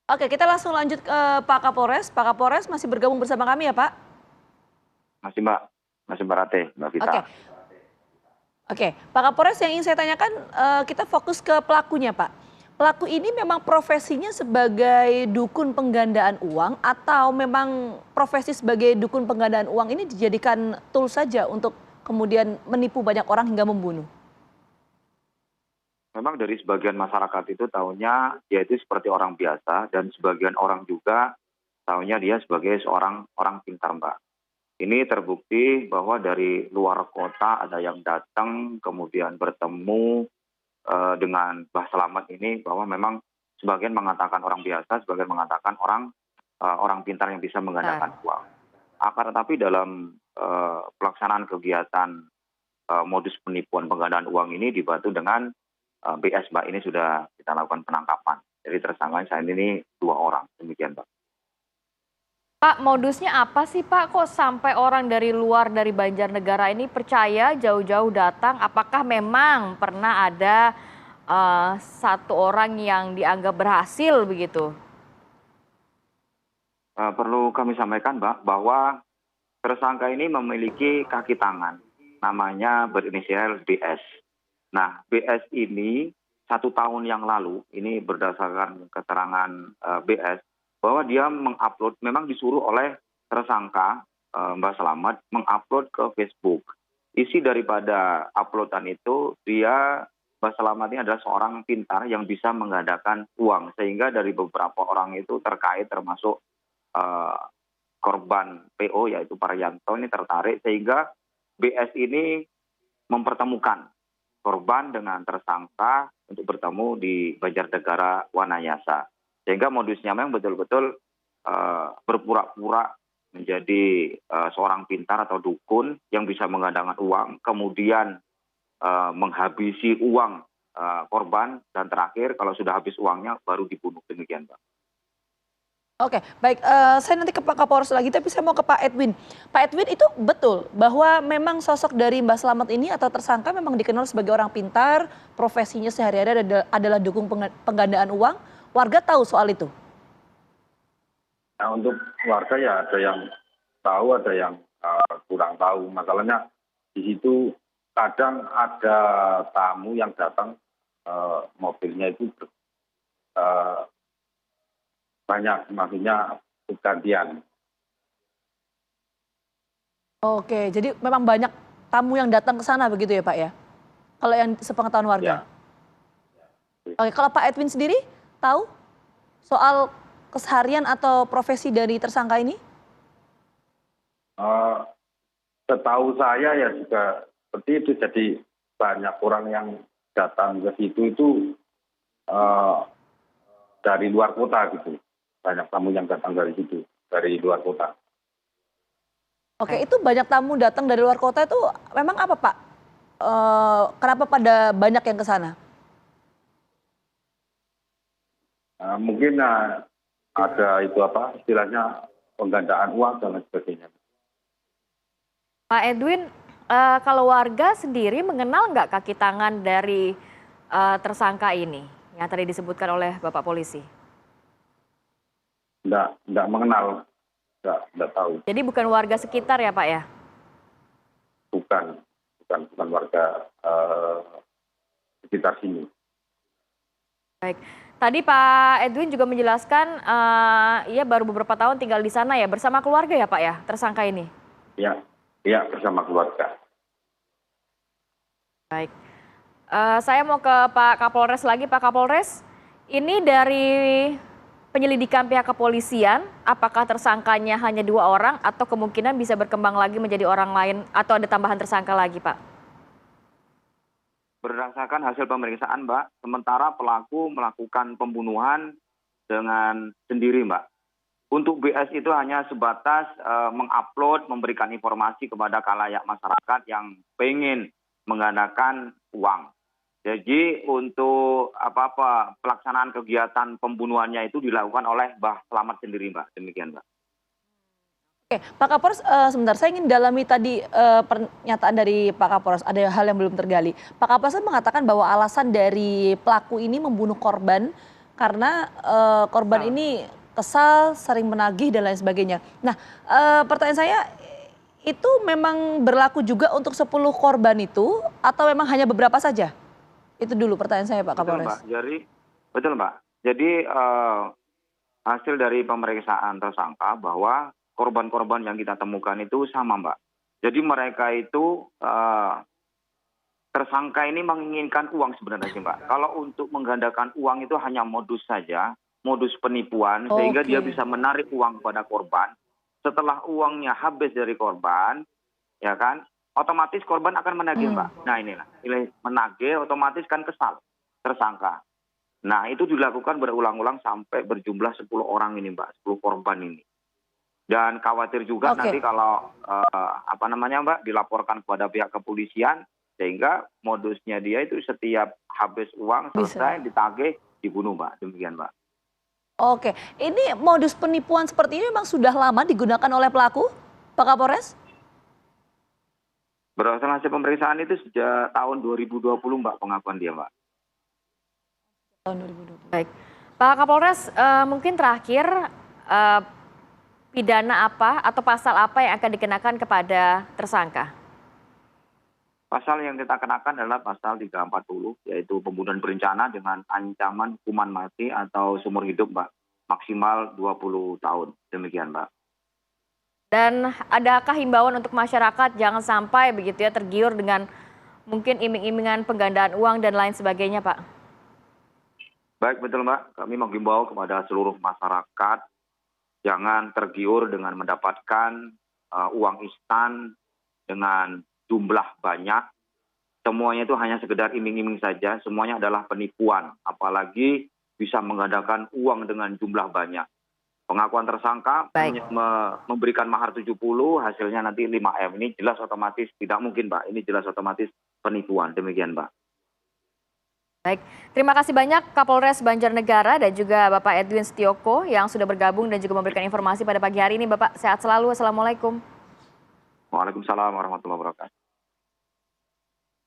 Oke, kita langsung lanjut ke Pak Kapolres. Pak Kapolres masih bergabung bersama kami ya, Pak? Masih Mbak, masih Mbak Rate, Mbak Vita. Oke, oke. Pak Kapolres yang ingin saya tanyakan, kita fokus ke pelakunya, Pak. Pelaku ini memang profesinya sebagai dukun penggandaan uang atau memang profesi sebagai dukun penggandaan uang ini dijadikan tool saja untuk kemudian menipu banyak orang hingga membunuh? Memang dari sebagian masyarakat itu tahunya dia itu seperti orang biasa dan sebagian orang juga tahunya dia sebagai seorang orang pintar Mbak. Ini terbukti bahwa dari luar kota ada yang datang kemudian bertemu dengan Mbah Selamat ini bahwa memang sebagian mengatakan orang biasa, sebagian mengatakan orang pintar yang bisa menggandakan Bentar. uang. Akan tetapi dalam pelaksanaan kegiatan modus penipuan penggandaan uang ini dibantu dengan BS Mbak, ini sudah kita lakukan penangkapan. Jadi tersangkanya saat ini 2 orang, demikian Mbak. Pak, modusnya apa sih Pak? Kok sampai orang dari luar dari Banjarnegara ini percaya jauh-jauh datang? Apakah memang pernah ada satu orang yang dianggap berhasil begitu? Perlu kami sampaikan Mbak bahwa tersangka ini memiliki kaki tangan, namanya berinisial BS. Nah, BS ini 1 tahun yang lalu, ini berdasarkan keterangan BS, bahwa dia mengupload, memang disuruh oleh tersangka Mbak Selamat mengupload ke Facebook. Isi daripada uploadan itu, Mbak Selamat ini adalah seorang pintar yang bisa menggandakan uang. Sehingga dari beberapa orang itu terkait termasuk eh, korban PO yaitu Parianto ini tertarik sehingga BS ini mempertemukan korban dengan tersangka untuk bertemu di Banjarnegara Wanayasa. Sehingga modusnya memang betul-betul berpura-pura menjadi seorang pintar atau dukun yang bisa menggandakan uang, kemudian menghabisi uang korban, dan terakhir kalau sudah habis uangnya baru dibunuh, demikian Pak. Oke, baik, saya nanti ke Pak Kapolres lagi, tapi saya mau ke Pak Edwin. Pak Edwin, itu betul bahwa memang sosok dari Mbak Selamat ini atau tersangka memang dikenal sebagai orang pintar, profesinya sehari-hari adalah dukung penggandaan uang, warga tahu soal itu? Nah, untuk warga ya ada yang tahu, ada yang kurang tahu. Masalahnya di situ kadang ada tamu yang datang, mobilnya itu banyak, maksudnya bergantian. Oke, jadi memang banyak tamu yang datang ke sana begitu ya Pak ya? Kalau yang sepengetahuan warga? Ya, Oke, kalau Pak Edwin sendiri tahu soal keseharian atau profesi dari tersangka ini? eh, setahu saya ya juga seperti itu. Jadi banyak orang yang datang ke situ itu eh, dari luar kota gitu. Banyak tamu yang datang dari situ, dari luar kota. Oke, itu banyak tamu datang dari luar kota itu memang apa Pak? Kenapa pada banyak yang ke sana? Mungkin ada itu apa istilahnya penggandaan uang dan lain sebagainya. Pak Edwin, kalau warga sendiri mengenal nggak kaki tangan dari tersangka ini yang tadi disebutkan oleh Bapak Polisi? Enggak mengenal, enggak tahu. Jadi bukan warga sekitar ya Pak ya? Bukan warga sekitar sini. Baik. Tadi Pak Edwin juga menjelaskan ia baru beberapa tahun tinggal di sana ya, bersama keluarga ya Pak ya, tersangka ini? Ya, ya bersama keluarga. Baik. Saya mau ke Pak Kapolres lagi. Pak Kapolres, ini dari penyelidikan pihak kepolisian, apakah tersangkanya hanya 2 orang atau kemungkinan bisa berkembang lagi menjadi orang lain atau ada tambahan tersangka lagi Pak? Berdasarkan hasil pemeriksaan Mbak, sementara pelaku melakukan pembunuhan dengan sendiri Mbak. Untuk BS itu hanya sebatas mengupload, memberikan informasi kepada khalayak masyarakat yang pengen menggandakan uang. Jadi untuk pelaksanaan kegiatan pembunuhannya itu dilakukan oleh Mbah Selamat sendiri Mbak, demikian Mbak. Oke, Pak Kapolres, sebentar saya ingin dalami tadi pernyataan dari Pak Kapolres, ada hal yang belum tergali. Pak Kapolres mengatakan bahwa alasan dari pelaku ini membunuh korban karena korban ini kesal, sering menagih dan lain sebagainya. Nah, pertanyaan saya, itu memang berlaku juga untuk 10 korban itu atau memang hanya beberapa saja? Itu dulu pertanyaan saya Pak Betul, Kapolres. Mbak. Betul, Mbak. Jadi hasil dari pemeriksaan tersangka bahwa korban-korban yang kita temukan itu sama, Mbak. Jadi mereka itu tersangka ini menginginkan uang sebenarnya sih, Mbak. Kalau untuk menggandakan uang itu hanya modus saja, modus penipuan, sehingga dia bisa menarik uang kepada korban. Setelah uangnya habis dari korban, ya kan, otomatis korban akan menagih, Mbak. Nah inilah, menagih otomatis kan kesal tersangka. Nah itu dilakukan berulang-ulang sampai berjumlah 10 orang ini, Mbak, 10 korban ini. Dan khawatir juga nanti kalau Mbak, dilaporkan kepada pihak kepolisian, sehingga modusnya dia itu setiap habis uang selesai ditagih dibunuh, Mbak. Demikian, Mbak. Oke, ini modus penipuan seperti ini memang sudah lama digunakan oleh pelaku, Pak Kapolres? Berdasarkan hasil pemeriksaan itu sejak tahun 2020, Mbak, pengakuan dia, Mbak. Tahun 2020. Baik, Pak Kapolres, mungkin terakhir pidana apa atau pasal apa yang akan dikenakan kepada tersangka? Pasal yang kita kenakan adalah pasal 340, yaitu pembunuhan berencana dengan ancaman hukuman mati atau seumur hidup, Mbak. Maksimal 20 tahun. Demikian, Mbak. Dan adakah himbauan untuk masyarakat jangan sampai begitu ya tergiur dengan mungkin iming-imingan penggandaan uang dan lain sebagainya, Pak? Baik, betul, Mbak. Kami menghimbau kepada seluruh masyarakat jangan tergiur dengan mendapatkan uang instan dengan jumlah banyak. Semuanya itu hanya sekedar iming-iming saja, semuanya adalah penipuan. Apalagi bisa menggandakan uang dengan jumlah banyak. Pengakuan tersangka memberikan mahar 70, hasilnya nanti 5M. Ini jelas otomatis, tidak mungkin, Mbak. Ini jelas otomatis penipuan. Demikian, Mbak. Baik, terima kasih banyak Kapolres Banjarnegara dan juga Bapak Edwin Setioko yang sudah bergabung dan juga memberikan informasi pada pagi hari ini. Bapak sehat selalu, Assalamualaikum. Waalaikumsalam warahmatullahi wabarakatuh.